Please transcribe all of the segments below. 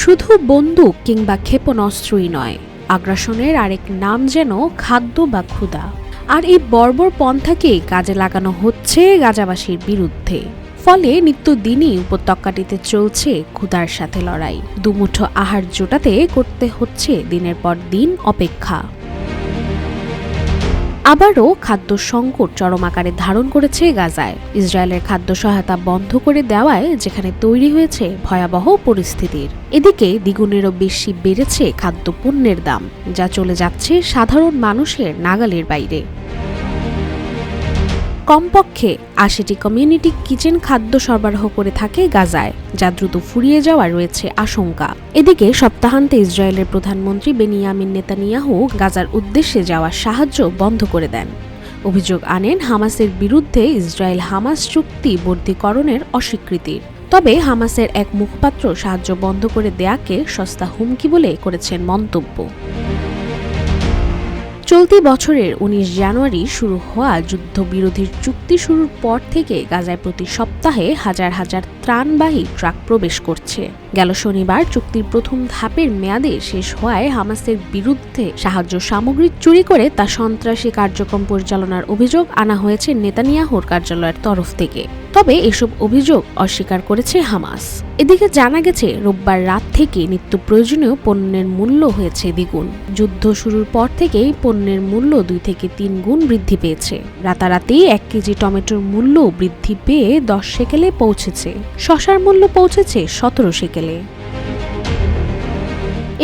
শুধু বন্দুক কিংবা ক্ষেপণাস্ত্রই নয়, আগ্রাসনের আরেক নাম যেন খাদ্য বা ক্ষুধা। আর এই বর্বর পন্থাকেই কাজে লাগানো হচ্ছে গাজাবাসীর বিরুদ্ধে। ফলে নিত্যদিনই উপত্যকাটিতে চলছে ক্ষুধার সাথে লড়াই। দুমুঠো আহার জোটাতে করতে হচ্ছে দিনের পর দিন অপেক্ষা। আবারও খাদ্য সংকট চরম আকারে ধারণ করেছে গাজায়। ইসরায়েলের খাদ্য সহায়তা বন্ধ করে দেওয়ায় যেখানে তৈরি হয়েছে ভয়াবহ পরিস্থিতির, এদিকে দ্বিগুণেরও বেশি বেড়েছে খাদ্যপণ্যের দাম, যা চলে যাচ্ছে সাধারণ মানুষের নাগালের বাইরে। কমপক্ষে ৮০টি কমিউনিটি কিচেন খাদ্য সরবরাহ করে থাকে গাজায়, যা দ্রুত ফুরিয়ে যাওয়া রয়েছে আশঙ্কা। এদিকে সপ্তাহান্তে ইসরায়েলের প্রধানমন্ত্রী বেনিয়ামিন নেতানিয়াহু গাজার উদ্দেশ্যে যাওয়া সাহায্য বন্ধ করে দেন। অভিযোগ আনেন হামাসের বিরুদ্ধে ইসরায়েল হামাস চুক্তি বর্ধিকরণের অস্বীকৃতির। তবে হামাসের এক মুখপাত্র সাহায্য বন্ধ করে দেয়াকে সস্তা হুমকি বলে করেছেন মন্তব্য। চলতি বছরের ১৯ জানুয়ারি শুরু হওয়া যুদ্ধবিরোধীর চুক্তি শুরুর পর থেকে গাজায় প্রতি সপ্তাহে হাজার হাজার ত্রাণবাহী ট্রাক প্রবেশ করছে। গেল শনিবার চুক্তির প্রথম ধাপের মেয়াদে শেষ হওয়ায় হামাসের বিরুদ্ধে সাহায্য সামগ্রী চুরি করে তা সন্ত্রাসী কার্যক্রম পরিচালনার অভিযোগ আনা হয়েছে নেতানিয়াহুর কার্যালয়ের তরফ থেকে। তবে এসব অভিযোগ অস্বীকার করেছে হামাস। এদিকে জানা গেছে রোববার রাত থেকে নিত্য প্রয়োজনীয় পণ্যের মূল্য হয়েছে দ্বিগুণ। যুদ্ধ শুরুর পর থেকেই পণ্যের মূল্য ২ থেকে ৩ গুণ বৃদ্ধি পেয়েছে। রাতারাতি ১ কেজি টমেটোর মূল্য বৃদ্ধি পেয়ে ১০ শেকেলে পৌঁছেছে। শসার মূল্য পৌঁছেছে ১৭ শেকেলে।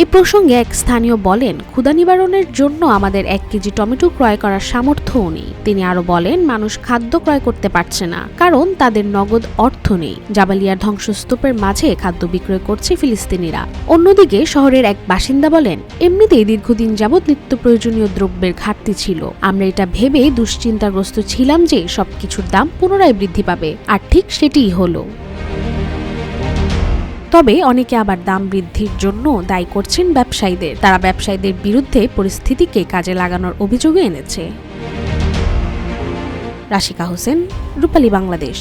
এ প্রসঙ্গে এক স্থানীয় বলেন, ক্ষুধা নিবারণের জন্য আমাদের ১ কেজি টমেটো ক্রয় করার সামর্থ্যও নেই। তিনি আরো বলেন, মানুষ খাদ্য ক্রয় করতে পারছে না, কারণ তাদের নগদ অর্থ নেই। জাবালিয়ার ধ্বংসস্তূপের মাঝে খাদ্য বিক্রয় করছে ফিলিস্তিনিরা। অন্যদিকে শহরের এক বাসিন্দা বলেন, এমনিতেই দীর্ঘদিন যাবৎ নিত্য প্রয়োজনীয় দ্রব্যের ঘাটতি ছিল। আমরা এটা ভেবে দুশ্চিন্তাগ্রস্ত ছিলাম যে সবকিছুর দাম পুনরায় বৃদ্ধি পাবে, আর ঠিক সেটিই হলো। তবে অনেকে আবার দাম বৃদ্ধির জন্য দায়ী করছেন ব্যবসায়ীদের। তারা ব্যবসায়ীদের বিরুদ্ধে পরিস্থিতিকে কাজে লাগানোর অভিযোগও এনেছে। রাশিকা হোসেন, রূপালী বাংলাদেশ।